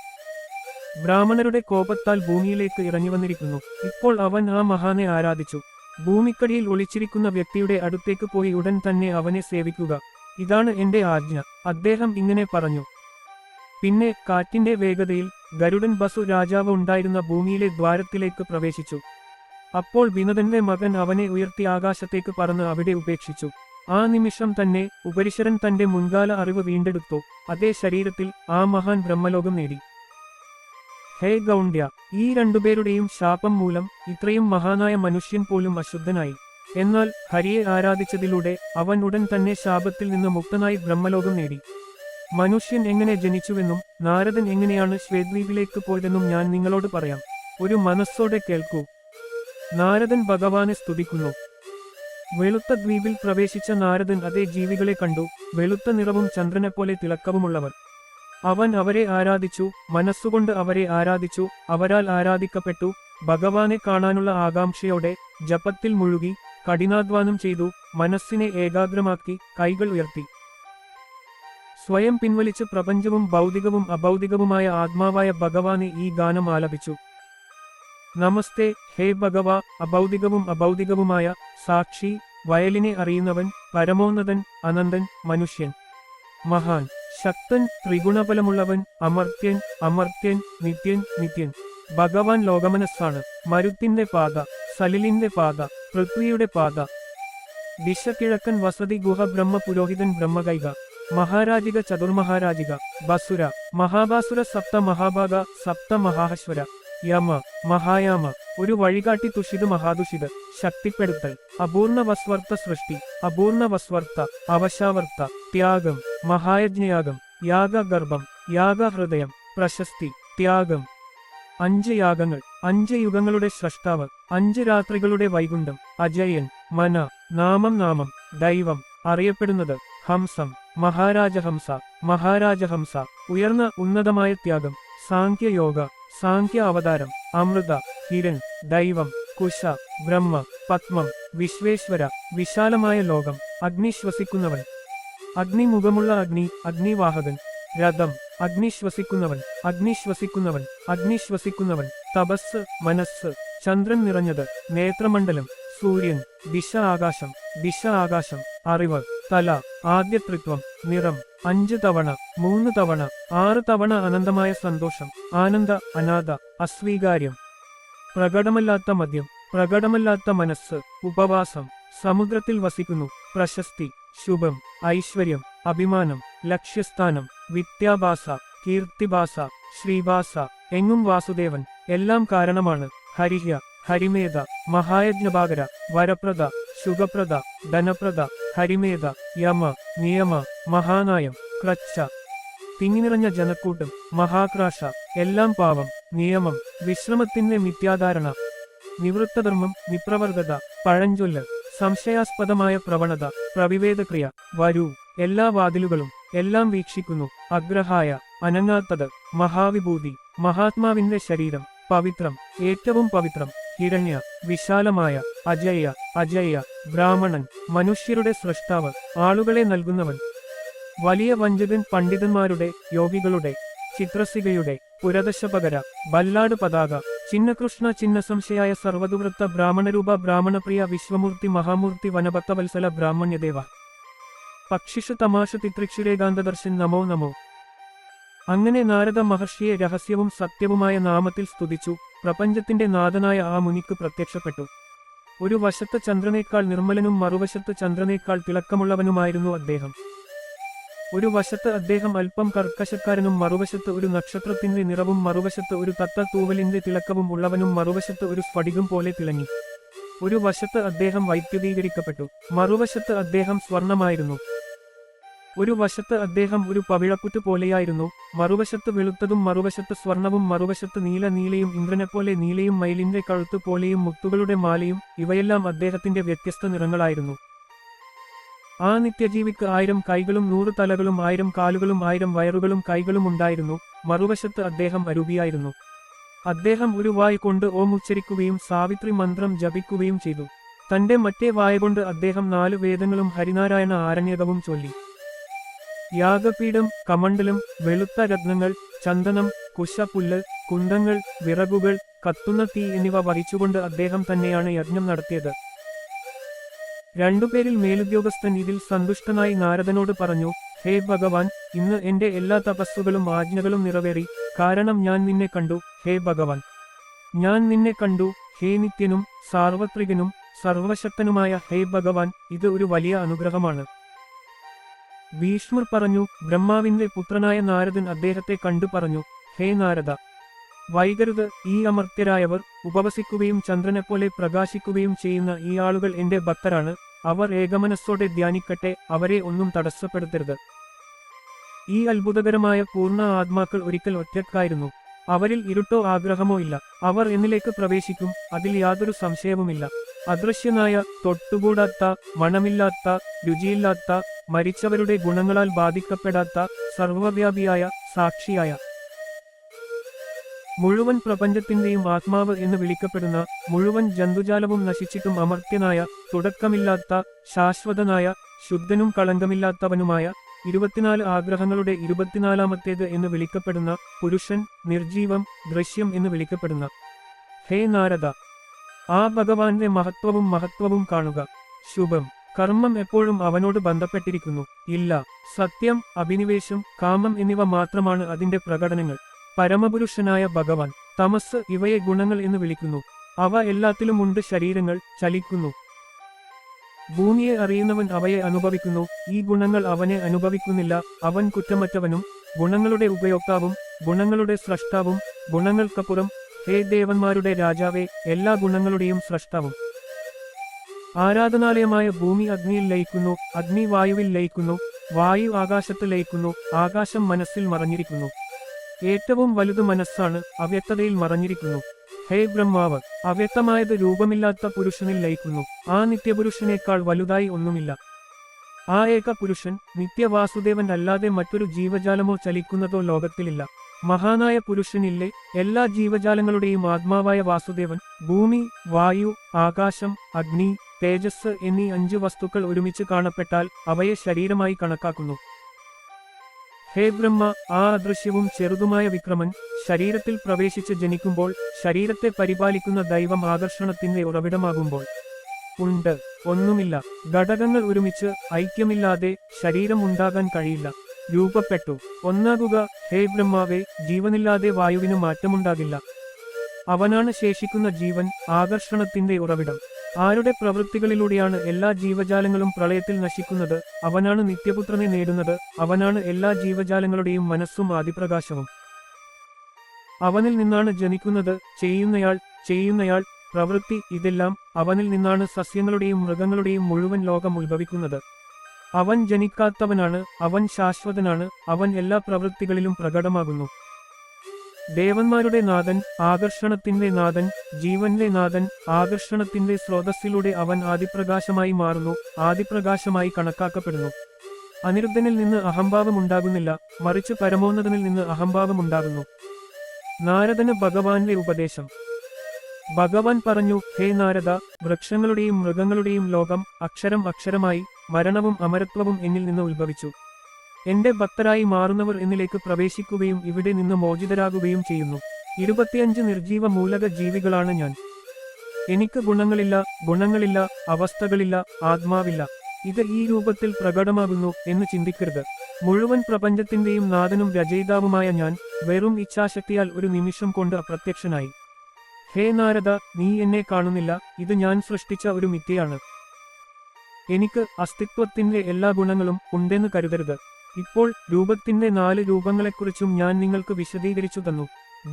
ബ്രാഹ്മണരുടെ കോപത്താൽ ഭൂമിയിലേക്ക് ഇറങ്ങിവന്നിരിക്കുന്നു. ഇപ്പോൾ അവൻ ആ മഹാനെ ആരാധിച്ചു. ഭൂമിക്കടിയിൽ ഒളിച്ചിരിക്കുന്ന വ്യക്തിയുടെ അടുത്തേക്ക് പോയി ഉടൻ തന്നെ അവനെ സേവിക്കുക. ഇതാണ് എന്റെ ആജ്ഞ. അദ്ദേഹം ഇങ്ങനെ പറഞ്ഞു. പിന്നെ കാറ്റിന്റെ വേഗതയിൽ ഗരുഡൻ ബസു രാജാവ് ഉണ്ടായിരുന്ന ഭൂമിയിലെ ദ്വാരത്തിലേക്ക് പ്രവേശിച്ചു. അപ്പോൾ വിനതന്റെ മകൻ അവനെ ഉയർത്തി ആകാശത്തേക്ക് പറന്ന് അവിടെ ഉപേക്ഷിച്ചു. ആ നിമിഷം തന്നെ ഉപരിശരൻ തന്റെ മുൻകാല അറിവ് വീണ്ടെടുത്തു. അതേ ശരീരത്തിൽ ആ മഹാൻ ബ്രഹ്മലോകം നേടി. ഹേ ഗൗണ്ഡ്യ, ഈ രണ്ടുപേരുടെയും ശാപം മൂലം ഇത്രയും മഹാനായ മനുഷ്യൻ പോലും അശുദ്ധനായി. എന്നാൽ ഹരിയെ ആരാധിച്ചതിലൂടെ അവൻ ഉടൻ തന്നെ ശാപത്തിൽ നിന്ന് മുക്തനായി ബ്രഹ്മലോകം നേടി. മനുഷ്യൻ എങ്ങനെ ജനിച്ചുവെന്നും നാരദൻ എങ്ങനെയാണ് ശ്വേദ്വീപിലേക്ക് പോയതെന്നും ഞാൻ നിങ്ങളോട് പറയാം. ഒരു മനസ്സോടെ കേൾക്കൂ. നാരദൻ ഭഗവാനെ സ്തുതിക്കുന്നു. വെളുത്ത ദ്വീപിൽ പ്രവേശിച്ച നാരദൻ അതേ ജീവികളെ കണ്ടു. വെളുത്ത നിറവും ചന്ദ്രനെപ്പോലെ തിളക്കവുമുള്ളവർ. അവൻ അവരെ ആരാധിച്ചു, മനസ്സുകൊണ്ട് അവരെ ആരാധിച്ചു, അവരാൽ ആരാധിക്കപ്പെട്ടു. ഭഗവാനെ കാണാനുള്ള ആകാംക്ഷയോടെ ജപത്തിൽ മുഴുകി കഠിനാധ്വാനം ചെയ്തു. മനസ്സിനെ ഏകാഗ്രമാക്കി കൈകൾ ഉയർത്തി സ്വയം പിൻവലിച്ച് പ്രപഞ്ചവും ഭൗതികവും അഭൗതികവുമായ ആത്മാവായ ഭഗവാനെ ഈ ഗാനം ആലപിച്ചു. നമസ്തേ ഹേ ഭഗവ, അഭൗതികവും അഭൗതികവുമായ സാക്ഷി, വയലിനെ അറിയുന്നവൻ, പരമോന്നതൻ, അനന്തൻ, മനുഷ്യൻ, മഹാൻ, ശക്തൻ, ത്രിഗുണഫലമുള്ളവൻ, അമർത്യൻ, അമർത്യൻ, നിത്യൻ, നിത്യൻ. ഭഗവാൻ ലോകമനസ്സാണ്. മരുത്തിന്റെ പാത, സലിലിന്റെ പാത, പൃഥ്വിയുടെ പാത. ദിശ കിഴക്കൻ വസതി ഗുഹ ബ്രഹ്മ പുരോഹിതൻ ബ്രഹ്മകൈക മഹാരാജിക ചതുർമഹാരാജിക ബസുര മഹാബാസുര സപ്ത മഹാഭാഗ സപ്ത മഹാഹശ്വര യമ മഹായാമ. ഒരു വഴികാട്ടി തുഷിത് മഹാദുഷിത്. ശക്തിപ്പെടുത്തൽ. അപൂർണ വസ്വർത്ത സൃഷ്ടി, അപൂർണ വസ്വർത്ത, അവശാവർത്ത, ത്യാഗം, മഹായജ്ഞയാഗം, യാഗഗർഭം, യാഗഹൃദയം, പ്രശസ്തി, ത്യാഗം. 5 യാഗങ്ങൾ, 5 യുഗങ്ങളുടെ സ്രഷ്ടാവ്, 5 രാത്രികളുടെ വൈകുണ്ഠം, അജയൻ, മന, നാമം, ദൈവം, അറിയപ്പെടുന്നത്, ഹംസം, മഹാരാജഹംസ, മഹാരാജഹംസ. ഉയർന്ന ഉന്നതമായ ത്യാഗം, സാങ്ക്യയോഗ, സാങ്ക്യ അവതാരം, അമൃത, ഹിരൺ, ദൈവം, കുശ, ബ്രഹ്മ, പത്മം, വിശ്വേശ്വര, വിശാലമായ ലോകം, അഗ്നി ശ്വസിക്കുന്നവൻ, അഗ്നിമുഖമുള്ള അഗ്നി, അഗ്നിവാഹകൻ, രഥം, അഗ്നി ശ്വസിക്കുന്നവൻ, അഗ്നി ശ്വസിക്കുന്നവൻ, അഗ്നി ശ്വസിക്കുന്നവൻ, തപസ്, മനസ്സ്, ചന്ദ്രൻ നിറഞ്ഞത്, നേത്രമണ്ഡലം, സൂര്യൻ, ദിശ ആകാശം, ദിശ ആകാശം, അറിവ്, തല, ആദ്യത്രിത്വം, നിറം, 5 തവണ, 3 തവണ, 6 തവണ അനന്തമായ സന്തോഷം, ആനന്ദ, അനാഥ, അസ്വീകാര്യം, പ്രകടമല്ലാത്ത മദ്യം, പ്രകടമല്ലാത്ത മനസ്സ്, ഉപവാസം, സമുദ്രത്തിൽ വസിക്കുന്നു, പ്രശസ്തി, ശുഭം, ഐശ്വര്യം, അഭിമാനം, ലക്ഷ്യസ്ഥാനം, വിദ്യാഭാസ, കീർത്തിഭാസ, ശ്രീഭാസ, എങ്ങും വാസുദേവൻ, എല്ലാം കാരണമാണ്, ഹരിഹ്യ, ഹരിമേധ, മഹായജ്ഞഭാകര, വരപ്രദ, ശുഭപ്രദ, ധനപ്രദ, ഹരിമേധ, യമ, നിയമ, മഹാനായം, ക്രച്ച, തിങ്ങിനിറഞ്ഞ ജനക്കൂട്ടം, മഹാക്രാശ, എല്ലാം പാവം, നിയമം, വിശ്രമത്തിന്റെ മിഥ്യാധാരണ, നിവൃത്തധർമ്മം, നിപ്രവർഗത, പഴഞ്ചൊല്ല്, സംശയാസ്പദമായ പ്രവണത, പ്രവിവേദക്രിയ, വരൂ, എല്ലാ വാതിലുകളും, എല്ലാം വീക്ഷിക്കുന്നു, അഗ്രഹായ, അനങ്ങാത്തത്, മഹാവിഭൂതി, മഹാത്മാവിന്റെ ശരീരം, പവിത്രം, ഏറ്റവും പവിത്രം, ഹിരണ്യ, വിശാലമായ, അജയ്യ, അജയ്യ, ബ്രാഹ്മണൻ, മനുഷ്യരുടെ സൃഷ്ടാവ്, ആളുകളെ നൽകുന്നവൻ, വലിയ വഞ്ചകൻ, പണ്ഡിതന്മാരുടെ, യോഗികളുടെ, ചിത്രസികയുടെ, പുരദശപകര, ബല്ലാട് പതാക, ചിന്നകൃഷ്ണ, ചിന്നസംശയായ, സർവതുവൃത്ത, ബ്രാഹ്മണരൂപ, ബ്രാഹ്മണപ്രിയ, വിശ്വമൂർത്തി, മഹാമൂർത്തി, വനഭക്തവത്സല, ബ്രാഹ്മണ്യദേവ, പക്ഷിഷു തമാശു തിത്രിക്ഷുരേകാന്തദർശൻ, നമോ നമോ. അങ്ങനെ നാരദ മഹർഷിയെ രഹസ്യവും സത്യവുമായ നാമത്തിൽ സ്തുതിച്ചു. പ്രപഞ്ചത്തിന്റെ നാഥനായ ആ മുനിക്ക് പ്രത്യക്ഷപ്പെട്ടു. ഒരു വശത്ത് ചന്ദ്രനേക്കാൾ നിർമ്മലനും മറുവശത്ത് ചന്ദ്രനേക്കാൾ തിളക്കമുള്ളവനുമായിരുന്നു അദ്ദേഹം. ഒരു വശത്ത് അദ്ദേഹം അല്പം കർക്കശക്കാരനും മറുവശത്ത് ഒരു നക്ഷത്രത്തിന്റെ നിറവും മറുവശത്ത് ഒരു തൂവലിന്റെ തിളക്കവും ഉള്ളവനും മറുവശത്ത് ഒരു സ്ഫടികം പോലെ തിളങ്ങി. ഒരു വശത്ത് അദ്ദേഹം വൈദ്യുതീകരിക്കപ്പെട്ടു, മറുവശത്ത് അദ്ദേഹം സ്വർണമായിരുന്നു. ഒരു വശത്ത് അദ്ദേഹം ഒരു പവിഴപ്പുറ്റ് പോലെയായിരുന്നു, മറുവശത്ത് വെളുത്തതും മറുവശത്ത് സ്വർണവും മറുവശത്ത് നീലയും ഇന്ദ്രനെപ്പോലെ നീലയും മയിലിന്റെ കഴുത്ത് പോലെയും മുത്തുകളുടെ മാലയും, ഇവയെല്ലാം അദ്ദേഹത്തിന്റെ വ്യത്യസ്ത നിറങ്ങളായിരുന്നു. ആ നിത്യജീവിക്ക് 1000 കൈകളും 100 തലകളും 1000 കാലുകളും 1000 വയറുകളും കൈകളും ഉണ്ടായിരുന്നു. മറുവശത്ത് അദ്ദേഹം അരൂപിയായിരുന്നു. അദ്ദേഹം ഒരു വായ് കൊണ്ട് ഓം ഉച്ചരിക്കുകയും സാവിത്രി മന്ത്രം ജപിക്കുകയും ചെയ്തു. തന്റെ മറ്റേ വായ കൊണ്ട് അദ്ദേഹം 4 വേദങ്ങളും ഹരിനാരായണ ആരണ്യകവും ചൊല്ലി. യാഗപീഠം, കമണ്ഡലം, വെളുത്ത രത്നങ്ങൾ, ചന്ദനം, കുശപുല്ല്, കുന്തങ്ങൾ, വിറകുകൾ, കത്തുന്ന തീ എന്നിവ വഹിച്ചുകൊണ്ട് അദ്ദേഹം തന്നെയാണ് യജ്ഞം നടത്തിയത്. രണ്ടുപേരിൽ മേലുദ്യോഗസ്ഥൻ ഇതിൽ സന്തുഷ്ടനായി നാരദനോട് പറഞ്ഞു, ഹേ ഭഗവാൻ, ഇന്ന് എന്റെ എല്ലാ തപസ്സുകളും ആജ്ഞകളും നിറവേറി, കാരണം ഞാൻ നിന്നെ കണ്ടു. ഹേ ഭഗവാൻ, ഞാൻ നിന്നെ കണ്ടു. ഹേ നിത്യനും സാർവത്രികനും സർവശക്തനുമായ ഹേ ഭഗവാൻ, ഇത് ഒരു വലിയ അനുഗ്രഹമാണ്. ഭീഷ്മർ പറഞ്ഞു. ബ്രഹ്മാവിന്റെ പുത്രനായ നാരദൻ അദ്ദേഹത്തെ കണ്ടു പറഞ്ഞു, ഹേ നാരദ, വൈകരുത്. ഈ അമർത്യരായവർ ഉപവസിക്കുകയും ചന്ദ്രനെപ്പോലെ പ്രകാശിക്കുകയും ചെയ്യുന്ന ഈ ആളുകൾ എന്റെ ഭക്തരാണ്. അവർ ഏകമനസ്സോടെ ധ്യാനിക്കട്ടെ, അവരെ ഒന്നും തടസ്സപ്പെടുത്തരുത്. ഈ അത്ഭുതകരമായ പൂർണ്ണ ആത്മാക്കൾ ഒരിക്കൽ ഒറ്റക്കായിരുന്നു. അവരിൽ ഇരുട്ടോ ആഗ്രഹമോ ഇല്ല. അവർ എന്നിലേക്ക് പ്രവേശിക്കും, അതിൽ യാതൊരു സംശയവുമില്ല. അദൃശ്യനായ, തൊട്ടുകൂടാത്ത, മണമില്ലാത്ത, രുചിയില്ലാത്ത, മരിച്ചവരുടെ ഗുണങ്ങളാൽ ബാധിക്കപ്പെടാത്ത, സർവവ്യാപിയായ, സാക്ഷിയായ, മുഴുവൻ പ്രപഞ്ചത്തിന്റെയും ആത്മാവ് എന്ന് വിളിക്കപ്പെടുന്ന, മുഴുവൻ ജന്തുജാലവും നശിച്ചിട്ടും അമർത്യനായ, തുടക്കമില്ലാത്ത, ശാശ്വതനായ, ശുദ്ധനും കളങ്കമില്ലാത്തവനുമായ, 24 ആഗ്രഹങ്ങളുടെ 24ാമത്തേത് എന്ന് വിളിക്കപ്പെടുന്ന പുരുഷൻ, നിർജീവം, ദൃശ്യം എന്ന് വിളിക്കപ്പെടുന്ന ഹേ നാരദ, ആ ഭഗവാന്റെ മഹത്വവും കാണുക. ശുഭം കർമ്മം എപ്പോഴും അവനോട് ബന്ധപ്പെട്ടിരിക്കുന്നു. ഇല്ല, സത്യം, അഭിനിവേശം, കാമം എന്നിവ മാത്രമാണ് അതിന്റെ പ്രകടനങ്ങൾ. പരമപുരുഷനായ ഭഗവാൻ, തമസ്, ഇവയെ ഗുണങ്ങൾ എന്ന് വിളിക്കുന്നു. അവ എല്ലാത്തിലുമുണ്ട്. ശരീരങ്ങൾ ചലിക്കുന്നു. ഭൂമിയെ അറിയുന്നവൻ അവയെ അനുഭവിക്കുന്നു. ഈ ഗുണങ്ങൾ അവനെ അനുഭവിക്കുന്നില്ല. അവൻ കുറ്റമറ്റവനും ഗുണങ്ങളുടെ ഉപയോക്താവും ഗുണങ്ങളുടെ സ്രഷ്ടാവും ഗുണങ്ങൾക്കപ്പുറം ഹേ ദേവന്മാരുടെ രാജാവേ, എല്ലാ ഗുണങ്ങളുടെയും സ്രഷ്ടാവും. ആരാധനാലയമായ ഭൂമി അഗ്നിയിൽ ലയിക്കുന്നു, അഗ്നി വായുവിൽ ലയിക്കുന്നു, വായു ആകാശത്ത് ലയിക്കുന്നു, ആകാശം മനസ്സിൽ മറഞ്ഞിരിക്കുന്നു. ഏറ്റവും വലുത് മനസ്സാണ്, അവ്യക്തതയിൽ മറഞ്ഞിരിക്കുന്നു. ഹേ ബ്രഹ്മാവ്, അവ്യക്തമായത് രൂപമില്ലാത്ത പുരുഷനിൽ ലയിക്കുന്നു. ആ നിത്യപുരുഷനേക്കാൾ വലുതായി ഒന്നുമില്ല. ആ ഏക പുരുഷൻ നിത്യവാസുദേവൻ അല്ലാതെ മറ്റൊരു ജീവജാലമോ ചലിക്കുന്നതോ ലോകത്തിലില്ല. മഹാനായ പുരുഷനില്ലേ എല്ലാ ജീവജാലങ്ങളുടെയും ആത്മാവായ വാസുദേവൻ. ഭൂമി, വായു, ആകാശം, അഗ്നി, തേജസ് എന്നീ 5 വസ്തുക്കൾ ഒരുമിച്ച് കാണപ്പെട്ടാൽ അവയെ ശരീരമായി കണക്കാക്കുന്നു. ഹേ ബ്രഹ്മ, ആ അദൃശ്യവും ചെറുതുമായ വിക്രമൻ ശരീരത്തിൽ പ്രവേശിച്ച് ജനിക്കുമ്പോൾ, ശരീരത്തെ പരിപാലിക്കുന്ന ദൈവം ആകർഷണത്തിന്റെ ഉറവിടമാകുമ്പോൾ, ഉണ്ട്, ഒന്നുമില്ല. ഘടകങ്ങൾ ഒരുമിച്ച് ഐക്യമില്ലാതെ ശരീരം ഉണ്ടാകാൻ കഴിയില്ല. രൂപപ്പെട്ടു, ഒന്നാകുക. ഹേ ബ്രഹ്മാവേ, ജീവനില്ലാതെ വായുവിന് മാറ്റമുണ്ടാകില്ല. അവനാണ് ശേഷിക്കുന്ന ജീവൻ, ആകർഷണത്തിന്റെ ഉറവിടം. ആരുടെ പ്രവൃത്തികളിലൂടെയാണ് എല്ലാ ജീവജാലങ്ങളും പ്രളയത്തിൽ നശിക്കുന്നത്? അവനാണ് നിത്യപുത്രനെ നേടുന്നത്. അവനാണ് എല്ലാ ജീവജാലങ്ങളുടെയും മനസ്സും ആദിപ്രകാശവും. അവനിൽ നിന്നാണ് ജനിക്കുന്നത്, ചെയ്യുന്നയാൾ, പ്രവൃത്തി, ഇതെല്ലാം അവനിൽ നിന്നാണ് സസ്യങ്ങളുടെയും മൃഗങ്ങളുടെയും മുഴുവൻ ലോകം ഉത്ഭവിക്കുന്നത്. അവൻ ജനിക്കാത്തവനാണ്, അവൻ ശാശ്വതനാണ്, അവൻ എല്ലാ പ്രവൃത്തികളിലും പ്രകടമാകുന്നു. ദേവന്മാരുടെ നാഥൻ, ആകർഷണത്തിന്റെ നാഥൻ, ജീവന്റെ നാഥൻ, ആകർഷണത്തിന്റെ സ്രോതസ്സിലൂടെ അവൻ ആദിപ്രകാശമായി മാറുന്നു, ആദിപ്രകാശമായി കണക്കാക്കപ്പെടുന്നു. അനിരുദ്ധനിൽ നിന്ന് അഹംഭാവമുണ്ടാകുന്നില്ല, മറിച്ച് പരമോന്നതനിൽ നിന്ന് അഹംഭാവമുണ്ടാകുന്നു. നാരദന് ഭഗവാന്റെ ഉപദേശം. ഭഗവാൻ പറഞ്ഞു, ഹേ നാരദ, വൃക്ഷങ്ങളുടെയും മൃഗങ്ങളുടെയും ലോകം അക്ഷരമായി മരണവും അമരത്വവും എന്നിൽ നിന്ന് ഉത്ഭവിച്ചു. എന്റെ ഭക്തരായി മാറുന്നവർ എന്നിലേക്ക് പ്രവേശിക്കുകയും ഇവിടെ നിന്ന് മോചിതരാകുകയും ചെയ്യുന്നു. 25 നിർജീവ മൂലക ജീവികളാണ് ഞാൻ. എനിക്ക് ഗുണങ്ങളില്ല, അവസ്ഥകളില്ല, ആത്മാവില്ല. ഇത് ഈ രൂപത്തിൽ പ്രകടമാകുന്നു എന്ന് ചിന്തിക്കരുത്. മുഴുവൻ പ്രപഞ്ചത്തിന്റെയും നാഥനും രചയിതാവുമായ ഞാൻ വെറും ഇച്ഛാശക്തിയാൽ ഒരു നിമിഷം കൊണ്ട് അപ്രത്യക്ഷനായി. ഹേ നാരദ, നീ എന്നെ കാണുന്നില്ല, ഇത് ഞാൻ സൃഷ്ടിച്ച ഒരു മിഥ്യയാണ്. എനിക്ക് അസ്തിത്വത്തിന്റെ എല്ലാ ഗുണങ്ങളും ഉണ്ടെന്ന് കരുതരുത്. ഇപ്പോൾ രൂപത്തിന്റെ 4 രൂപങ്ങളെക്കുറിച്ചും ഞാൻ നിങ്ങൾക്ക് വിശദീകരിച്ചു തന്നു.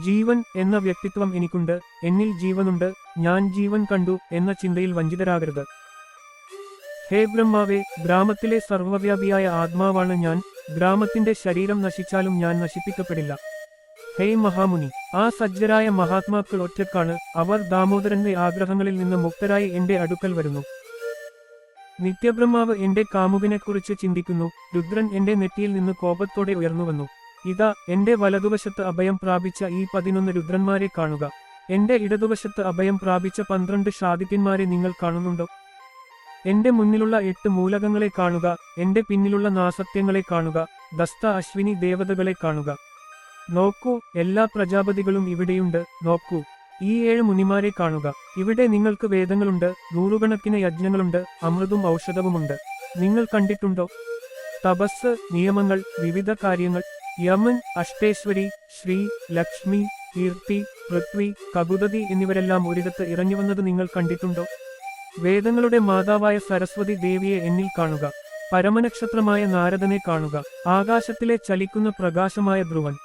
ജീവൻ എന്ന വ്യക്തിത്വം എനിക്കുണ്ട്, എന്നിൽ ജീവനുണ്ട്, ഞാൻ ജീവൻ കണ്ടു എന്ന ചിന്തയിൽ വഞ്ചിതരാകരുത്. ഹേ ബ്രഹ്മാവേ, ഗ്രാമത്തിലെ സർവ്വവ്യാപിയായ ആത്മാവാണ് ഞാൻ. ഗ്രാമത്തിന്റെ ശരീരം നശിച്ചാലും ഞാൻ നശിപ്പിക്കപ്പെടില്ല. ഹേ മഹാമുനി, ആ സജ്ജരായ മഹാത്മാക്കൾ ഒറ്റക്കാണ്. അവർ ദാമോദരന്റെ ആഗ്രഹങ്ങളിൽ നിന്ന് മുക്തരായി എന്റെ അടുക്കൽ വരുന്നു. നിത്യബ്രഹ്മാവ് എന്റെ കാമുകനെക്കുറിച്ച് ചിന്തിക്കുന്നു. രുദ്രൻ എന്റെ നെറ്റിയിൽ നിന്ന് കോപത്തോടെ ഉയർന്നുവന്നു. ഇതാ എന്റെ വലതുവശത്ത് അഭയം പ്രാപിച്ച ഈ 11 രുദ്രന്മാരെ കാണുക. എന്റെ ഇടതുവശത്ത് അഭയം പ്രാപിച്ച 12 ഷാദിത്യന്മാരെ നിങ്ങൾ കാണുന്നുണ്ടോ? എന്റെ മുന്നിലുള്ള 8 മൂലകങ്ങളെ കാണുക. എന്റെ പിന്നിലുള്ള നാസത്യങ്ങളെ കാണുക. ദസ്ത അശ്വിനി ദേവതകളെ കാണുക. നോക്കൂ, എല്ലാ പ്രജാപതികളും ഇവിടെയുണ്ട്. നോക്കൂ, ഈ 7 മുനിമാരെ കാണുക. ഇവിടെ നിങ്ങൾക്ക് വേദങ്ങളുണ്ട്, നൂറുകണക്കിന് യജ്ഞങ്ങളുണ്ട്, അമൃതും ഔഷധവുമുണ്ട്. നിങ്ങൾ കണ്ടിട്ടുണ്ടോ? തപസ്, നിയമങ്ങൾ, വിവിധ കാര്യങ്ങൾ. യമൻ, അഷ്ടേശ്വരി, ശ്രീ, ലക്ഷ്മി, കീർത്തി, പൃഥ്വി, കകുതതി എന്നിവരെല്ലാം ഒരിടത്ത് ഇറങ്ങിവന്നത് നിങ്ങൾ കണ്ടിട്ടുണ്ടോ? വേദങ്ങളുടെ മാതാവായ സരസ്വതി ദേവിയെ എന്നിൽ കാണുക. പരമനക്ഷത്രമായ നാരദനെ കാണുക. ആകാശത്തിലെ ചലിക്കുന്ന പ്രകാശമായ ധ്രുവൻ.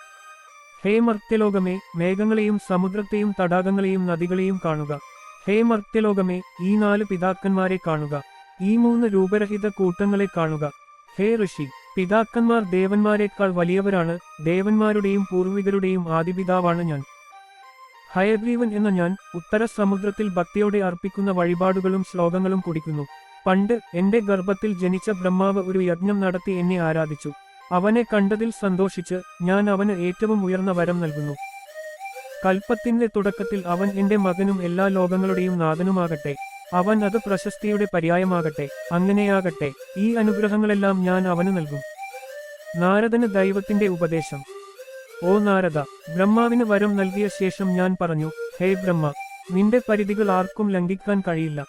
ഹേ മർത്യലോകമേ, മേഘങ്ങളെയും സമുദ്രത്തെയും തടാകങ്ങളെയും നദികളെയും കാണുക. ഹേ മർത്യലോകമേ, ഈ 4 പിതാക്കന്മാരെ കാണുക. ഈ 3 രൂപരഹിത കൂട്ടങ്ങളെ കാണുക. ഹേ ഋഷി, പിതാക്കന്മാർ ദേവന്മാരെക്കാൾ വലിയവരാണ്. ദേവന്മാരുടെയും പൂർവികരുടെയും ആദിപിതാവാണ് ഞാൻ. ഹയഗ്രീവൻ എന്ന ഞാൻ ഉത്തര സമുദ്രത്തിൽ ഭക്തിയോടെ അർപ്പിക്കുന്ന വഴിപാടുകളും ശ്ലോകങ്ങളും കുടിക്കുന്നു. പണ്ട് എന്റെ ഗർഭത്തിൽ ജനിച്ച ബ്രഹ്മാവ് ഒരു യജ്ഞം നടത്തി എന്നെ ആരാധിച്ചു. അവനെ കണ്ടതിൽ സന്തോഷിച്ച് ഞാൻ അവന് ഏറ്റവും ഉയർന്ന വരം നൽകുന്നു. കൽപ്പത്തിന്റെ തുടക്കത്തിൽ അവൻ എന്റെ മകനും എല്ലാ ലോകങ്ങളുടെയും നാഥനുമാകട്ടെ. അവൻ അത് പ്രശസ്തിയുടെ പര്യായമാകട്ടെ. അങ്ങനെയാകട്ടെ. ഈ അനുഗ്രഹങ്ങളെല്ലാം ഞാൻ അവന് നൽകും. നാരദന് ദൈവത്തിന്റെ ഉപദേശം. ഓ നാരദ, ബ്രഹ്മാവിന് വരം നൽകിയ ശേഷം ഞാൻ പറഞ്ഞു, ഹേ ബ്രഹ്മ, നിന്റെ പരിധികൾ ആർക്കും ലംഘിക്കാൻ കഴിയില്ല.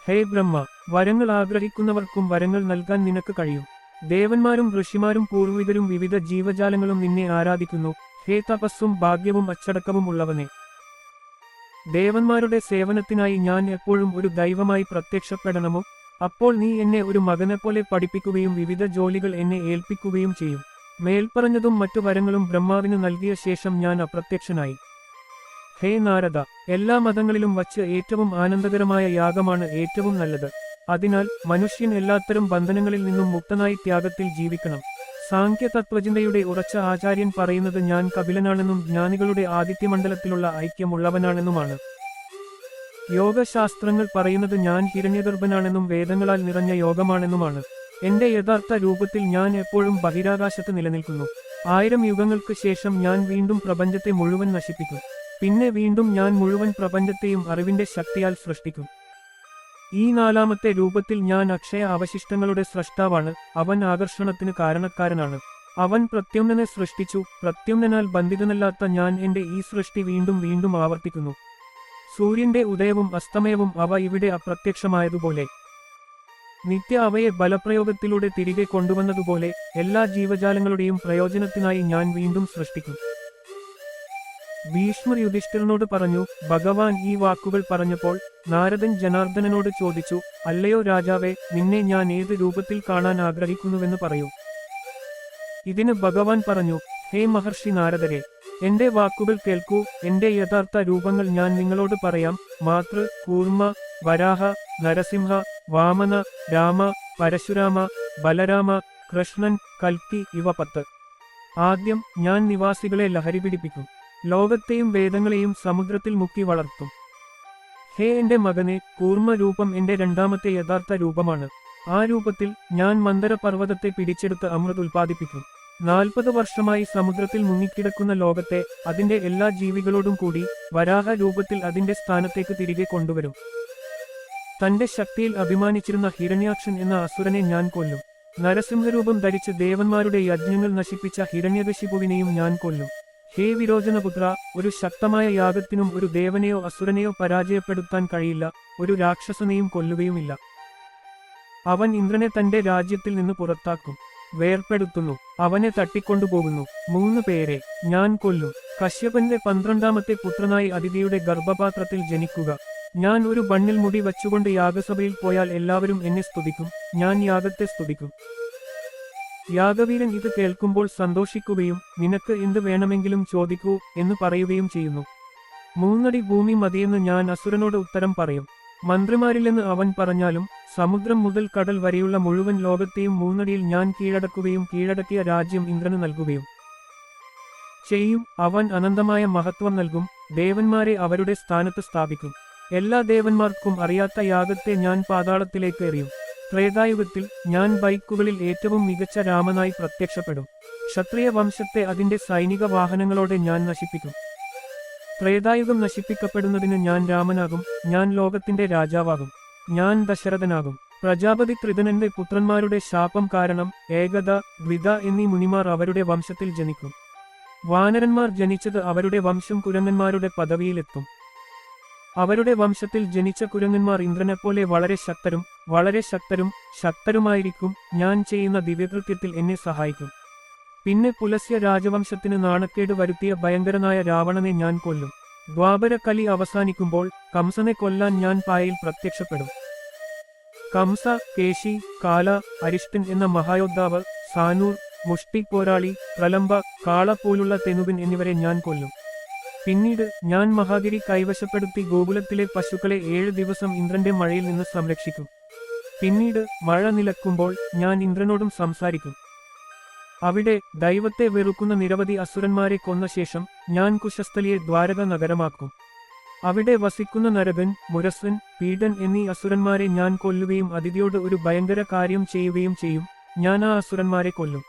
ഹേ ബ്രഹ്മ, വരങ്ങൾ ആഗ്രഹിക്കുന്നവർക്കും വരങ്ങൾ നൽകാൻ നിനക്ക് കഴിയും. ദേവന്മാരും ഋഷിമാരും പൂർവികരും വിവിധ ജീവജാലങ്ങളും നിന്നെ ആരാധിക്കുന്നു. ഹേ തപസ്സും ഭാഗ്യവും അച്ചടക്കവും ഉള്ളവനെ, ദേവന്മാരുടെ സേവനത്തിനായി ഞാൻ എപ്പോഴും ഒരു ദൈവമായി പ്രത്യക്ഷപ്പെടണമോ? അപ്പോൾ നീ എന്നെ ഒരു മകനെപ്പോലെ പഠിപ്പിക്കുകയും വിവിധ ജോലികൾ എന്നെ ഏൽപ്പിക്കുകയും ചെയ്യും. മേൽപ്പറഞ്ഞതും മറ്റു വരങ്ങളും ബ്രഹ്മാവിന് നൽകിയ ശേഷം ഞാൻ അപ്രത്യക്ഷനായി. ഹേ നാരദ, എല്ലാ മതങ്ങളിലും വച്ച് ഏറ്റവും ആനന്ദകരമായ യാഗമാണ് ഏറ്റവും നല്ലത്. അതിനാൽ മനുഷ്യൻ എല്ലാത്തരം ബന്ധനങ്ങളിൽ നിന്നും മുക്തനായി ത്യാഗത്തിൽ ജീവിക്കണം. സാഖ്യ തത്വചിന്തയുടെ ഉറച്ച ആചാര്യൻ പറയുന്നത് ഞാൻ കപിലനാണെന്നും ജ്ഞാനികളുടെ ആദിത്യമണ്ഡലത്തിലുള്ള ഐക്യമുള്ളവനാണെന്നുമാണ്. യോഗശാസ്ത്രങ്ങൾ പറയുന്നത് ഞാൻ ഹിരണ്യഗർഭനാണെന്നും വേദങ്ങളാൽ നിറഞ്ഞ യോഗമാണെന്നുമാണ്. എന്റെ യഥാർത്ഥ രൂപത്തിൽ ഞാൻ എപ്പോഴും ബഹിരാകാശത്ത് നിലനിൽക്കുന്നു. 1000 യുഗങ്ങൾക്ക് ശേഷം ഞാൻ വീണ്ടും പ്രപഞ്ചത്തെ മുഴുവൻ നശിപ്പിക്കും. പിന്നെ വീണ്ടും ഞാൻ മുഴുവൻ പ്രപഞ്ചത്തെയും അറിവിന്റെ ശക്തിയാൽ സൃഷ്ടിക്കും. ഈ 4ാമത്തെ രൂപത്തിൽ ഞാൻ അക്ഷയ അവശിഷ്ടങ്ങളുടെ സ്രഷ്ടാവാണ്. അവൻ ആകർഷണത്തിന് കാരണക്കാരനാണ്. അവൻ പ്രത്യുമ്നനെ സൃഷ്ടിച്ചു. പ്രത്യുമ്നാൽ ബന്ധിതനല്ലാത്ത ഞാൻ എന്റെ ഈ സൃഷ്ടി വീണ്ടും വീണ്ടും ആവർത്തിക്കുന്നു. സൂര്യന്റെ ഉദയവും അസ്തമയവും അവ ഇവിടെ അപ്രത്യക്ഷമായതുപോലെ നിത്യ അവയെ ബലപ്രയോഗത്തിലൂടെ തിരികെ കൊണ്ടുവന്നതുപോലെ എല്ലാ ജീവജാലങ്ങളുടെയും പ്രയോജനത്തിനായി ഞാൻ വീണ്ടും സൃഷ്ടിക്കും. ഭീഷ്മർ യുധിഷ്ഠിരനോട് പറഞ്ഞു. ഭഗവാൻ ഈ വാക്കുകൾ പറഞ്ഞപ്പോൾ നാരദൻ ജനാർദ്ദനനോട് ചോദിച്ചു, അല്ലയോ രാജാവേ, നിന്നെ ഞാൻ ഏത് രൂപത്തിൽ കാണാൻ ആഗ്രഹിക്കുന്നുവെന്ന് പറയൂ. ഇതിന് ഭഗവാൻ പറഞ്ഞു, ഹേ മഹർഷി നാരദരെ, എന്റെ വാക്കുകൾ കേൾക്കൂ. എന്റെ യഥാർത്ഥ രൂപങ്ങൾ ഞാൻ നിങ്ങളോട് പറയാം. മാതൃ, കൂർമ്മ, വരാഹ, നരസിംഹ, വാമന, രാമ, പരശുരാമ, ബലരാമ, കൃഷ്ണൻ, കൽക്കി ഇവ 10. ആദ്യം ഞാൻ നിവാസികളെ ലഹരി പിടിപ്പിക്കും. ലോകത്തെയും വേദങ്ങളെയും സമുദ്രത്തിൽ മുക്കി വളർത്തും. ഹേ എന്റെ മകനെ, കൂർമ്മ രൂപം എന്റെ രണ്ടാമത്തെ യഥാർത്ഥ രൂപമാണ്. ആ രൂപത്തിൽ ഞാൻ മന്ദരപർവ്വതത്തെ പിടിച്ചെടുത്ത് അമൃത് ഉൽപ്പാദിപ്പിക്കും. 40 വർഷമായി സമുദ്രത്തിൽ മുങ്ങിക്കിടക്കുന്ന ലോകത്തെ അതിന്റെ എല്ലാ ജീവികളോടും കൂടി വരാഹ രൂപത്തിൽ അതിന്റെ സ്ഥാനത്തേക്ക് തിരികെ കൊണ്ടുവരും. തന്റെ ശക്തിയിൽ അഭിമാനിച്ചിരുന്ന ഹിരണ്യാക്ഷൻ എന്ന അസുരനെ ഞാൻ കൊല്ലും. നരസിംഹരൂപം ധരിച്ച് ദേവന്മാരുടെ യജ്ഞങ്ങൾ നശിപ്പിച്ച ഹിരണ്യകശിപുവിനെയും ഞാൻ കൊല്ലും. ഹേ വിരോചനപുത്ര, ഒരു ശക്തമായ യാഗത്തിനും ഒരു ദേവനെയോ അസുരനെയോ പരാജയപ്പെടുത്താൻ കഴിയില്ല. ഒരു രാക്ഷസനെയും കൊല്ലുകയുമില്ല. അവൻ ഇന്ദ്രനെ തന്റെ രാജ്യത്തിൽ നിന്ന് പുറത്താക്കും, വേർപ്പെടുത്തുന്നു, അവനെ തട്ടിക്കൊണ്ടുപോകുന്നു. 3 പേരെ ഞാൻ കൊല്ലും. കശ്യപന്റെ 12ാമത്തെ പുത്രനായി അതിഥിയുടെ ഗർഭപാത്രത്തിൽ ജനിക്കുക. ഞാൻ ഒരു ബണ്ണിൽ മുടി വച്ചുകൊണ്ട് യാഗസഭയിൽ പോയാൽ എല്ലാവരും എന്നെ സ്തുതിക്കും. ഞാൻ യാഗത്തെ സ്തുതിക്കും. യാഗവീരൻ ഇത് കേൾക്കുമ്പോൾ സന്തോഷിക്കുകയും നിനക്ക് എന്ത് വേണമെങ്കിലും ചോദിക്കൂ എന്ന് പറയുകയും ചെയ്യുന്നു. 3 അടി ഭൂമി മതിയെന്ന് ഞാൻ അസുരനോട് ഉത്തരം പറയും. മന്ത്രിമാരില്ലെന്ന് അവൻ പറഞ്ഞാലും സമുദ്രം മുതൽ കടൽ വരെയുള്ള മുഴുവൻ ലോകത്തെയും 3 അടിയിൽ ഞാൻ കീഴടക്കുകയും കീഴടക്കിയ രാജ്യം ഇന്ദ്രന് നൽകുകയും ചെയ്യും. അവൻ അനന്തമായ മഹത്വം നൽകും. ദേവന്മാരെ അവരുടെ സ്ഥാനത്ത് സ്ഥാപിക്കും. എല്ലാ ദേവന്മാർക്കും അറിയാത്ത യാഗത്തെ ഞാൻ പാതാളത്തിലേക്ക് എറിയും. ത്രേതായുഗത്തിൽ ഞാൻ ബൈക്കുകളിൽ ഏറ്റവും മികച്ച രാമനായി പ്രത്യക്ഷപ്പെടും. ക്ഷത്രിയ വംശത്തെ അതിന്റെ സൈനിക വാഹനങ്ങളോടെ ഞാൻ നശിപ്പിക്കും. ത്രേതായുഗം നശിപ്പിക്കപ്പെടുന്നതിന് ഞാൻ രാമനാകും. ഞാൻ ലോകത്തിന്റെ രാജാവാകും. ഞാൻ ദശരഥനാകും. പ്രജാപതി ത്രിതനന്റെ പുത്രന്മാരുടെ ശാപം കാരണം ഏകത, ദ്വിത എന്നീ മുനിമാർ അവരുടെ വംശത്തിൽ ജനിക്കും. വാനരന്മാർ ജനിച്ചത് അവരുടെ വംശം കുരങ്ങന്മാരുടെ പദവിയിലെത്തും. അവരുടെ വംശത്തിൽ ജനിച്ച കുരങ്ങന്മാർ ഇന്ദ്രനെപ്പോലെ വളരെ ശക്തരുമായിരിക്കും. ഞാൻ ചെയ്യുന്ന ദിവ്യകൃത്യത്തിൽ എന്നെ സഹായിക്കും. പിന്നെ പുലസ്യ രാജവംശത്തിന് നാണക്കേട് വരുത്തിയ ഭയങ്കരനായ രാവണനെ ഞാൻ കൊല്ലും. ദ്വാപരകലി അവസാനിക്കുമ്പോൾ കംസനെ കൊല്ലാൻ ഞാൻ പായയിൽ പ്രത്യക്ഷപ്പെടും. കംസ, കേശി, കാല, അരിഷ്ടൻ എന്ന മഹായോദ്ധാവ്, സാനൂർ, മുഷ്ടി പോരാളി, പ്രലംബ, കാള പോലുള്ള തെനുവിൻ എന്നിവരെ ഞാൻ കൊല്ലും. പിന്നീട് ഞാൻ മഹാഗിരി കൈവശപ്പെടുത്തി ഗോകുലത്തിലെ പശുക്കളെ 7 ദിവസം ഇന്ദ്രന്റെ മഴയിൽ നിന്ന് സംരക്ഷിക്കും. പിന്നീട് മഴ നിലക്കുമ്പോൾ ഞാൻ ഇന്ദ്രനോടും സംസാരിക്കും. അവിടെ ദൈവത്തെ വെറുക്കുന്ന നിരവധി അസുരന്മാരെ കൊന്ന ശേഷം ഞാൻ കുശസ്ഥലിയെ ദ്വാരക നഗരമാക്കും. അവിടെ വസിക്കുന്ന നരകൻ, മുരസൻ, പീഡൻ എന്നീ അസുരന്മാരെ ഞാൻ കൊല്ലുകയും അതിഥിയോട് ഒരു ഭയങ്കര കാര്യം ചെയ്യുകയും ചെയ്യും. ഞാൻ ആ അസുരന്മാരെ കൊല്ലും.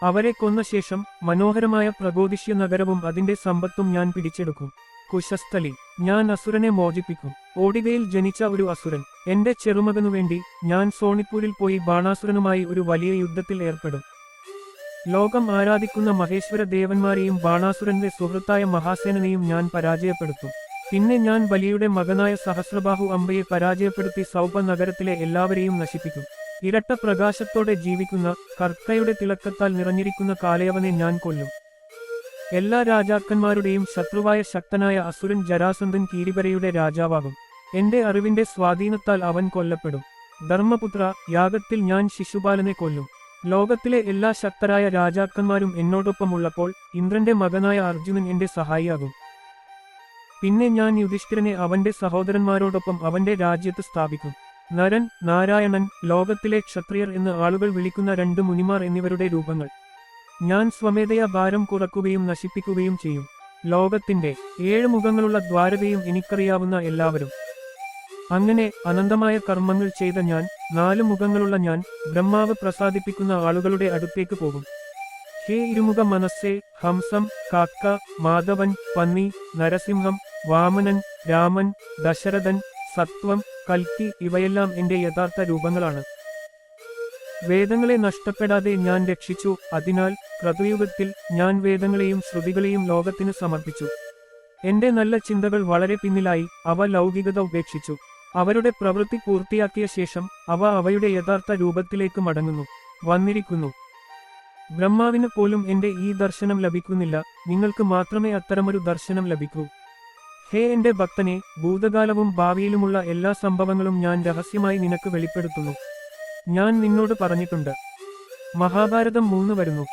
അവരെ കൊന്ന ശേഷം മനോഹരമായ പ്രഗോദിഷ്യ നഗരവും അതിന്റെ സമ്പത്തും ഞാൻ പിടിച്ചെടുക്കും. കുശസ്ഥലി, ഞാൻ അസുരനെ മോചിപ്പിക്കും. ഓടികയിൽ ജനിച്ച ഒരു അസുരൻ, എന്റെ ചെറുമകനുവേണ്ടി ഞാൻ സോണിപ്പൂരിൽ പോയി ബാണാസുരനുമായി ഒരു വലിയ യുദ്ധത്തിൽ ഏർപ്പെടും. ലോകം ആരാധിക്കുന്ന മഹേശ്വര ദേവന്മാരെയും ബാണാസുരന്റെ സുഹൃത്തായ മഹാസേനനെയും ഞാൻ പരാജയപ്പെടുത്തും. പിന്നെ ഞാൻ ബലിയുടെ മകനായ സഹസ്രബാഹു അമ്പയെ പരാജയപ്പെടുത്തി സൗപ നഗരത്തിലെ എല്ലാവരെയും നശിപ്പിക്കും. ഇരട്ട പ്രകാശത്തോടെ ജീവിക്കുന്ന, കർക്കയുടെ തിളക്കത്താൽ നിറഞ്ഞിരിക്കുന്ന കാലയവനെ ഞാൻ കൊല്ലും. എല്ലാ രാജാക്കന്മാരുടെയും ശത്രുവായ ശക്തനായ അസുരൻ ജരാസന്ധൻ കീരിപരയുടെ രാജാവാകും. എന്റെ അറിവിന്റെ സ്വാധീനത്താൽ അവൻ കൊല്ലപ്പെടും. ധർമ്മപുത്ര, യാഗത്തിൽ ഞാൻ ശിശുപാലനെ കൊല്ലും. ലോകത്തിലെ എല്ലാ ശക്തരായ രാജാക്കന്മാരും എന്നോടൊപ്പമുള്ളപ്പോൾ ഇന്ദ്രന്റെ മകനായ അർജുനൻ എന്റെ സഹായിയാകും. പിന്നെ ഞാൻ യുധിഷ്ഠിരനെ അവന്റെ സഹോദരന്മാരോടൊപ്പം അവന്റെ രാജ്യത്ത് സ്ഥാപിക്കും. നരൻ, നാരായണൻ, ലോകത്തിലെ ക്ഷത്രിയർ എന്ന് ആളുകൾ വിളിക്കുന്ന 2 മുനിമാർ എന്നിവരുടെ രൂപങ്ങൾ ഞാൻ സ്വമേധയാ ഭാരം കുറക്കുകയും നശിപ്പിക്കുകയും ചെയ്യും. ലോകത്തിന്റെ 7 മുഖങ്ങളുള്ള ദ്വാരകയും എനിക്കറിയാവുന്ന എല്ലാവരും. അങ്ങനെ അനന്തമായ കർമ്മങ്ങൾ ചെയ്ത ഞാൻ, 4 മുഖങ്ങളുള്ള ഞാൻ, ബ്രഹ്മാവ് പ്രസാദിപ്പിക്കുന്ന ആളുകളുടെ അടുത്തേക്ക് പോകും. ഹേ ഇരുമുഖ മനസ്സേ, ഹംസം, കാക്ക, മാധവൻ, പന്നി, നരസിംഹം, വാമനൻ, രാമൻ, ദശരഥൻ, സത്വം, കൽക്കി ഇവയെല്ലാം എന്റെ യഥാർത്ഥ രൂപങ്ങളാണ്. വേദങ്ങളെ നഷ്ടപ്പെടാതെ ഞാൻ രക്ഷിച്ചു. അതിനാൽ കൃതയുഗത്തിൽ ഞാൻ വേദങ്ങളെയും ശ്രുതികളെയും ലോകത്തിന് സമർപ്പിച്ചു. എന്റെ നല്ല ചിന്തകൾ വളരെ പിന്നിലായി, അവ ലൗകികത ഉപേക്ഷിച്ചു. അവരുടെ പ്രവൃത്തി പൂർത്തിയാക്കിയ ശേഷം അവ അവയുടെ യഥാർത്ഥ രൂപത്തിലേക്ക് മടങ്ങുന്നു, വന്നിരിക്കുന്നു. ബ്രഹ്മാവിന് പോലും എന്റെ ഈ ദർശനം ലഭിക്കുന്നില്ല, നിങ്ങൾക്ക് മാത്രമേ അത്തരമൊരു ദർശനം ലഭിക്കൂ. ഹേ എന്റെ ഭക്തനെ, ഭൂതകാലവും ഭാവിയിലുമുള്ള എല്ലാ സംഭവങ്ങളും ഞാൻ രഹസ്യമായി നിനക്ക് വെളിപ്പെടുത്തുന്നു. ഞാൻ നിന്നോട് പറഞ്ഞിട്ടുണ്ട്. മഹാഭാരതം 3 വരുന്നു.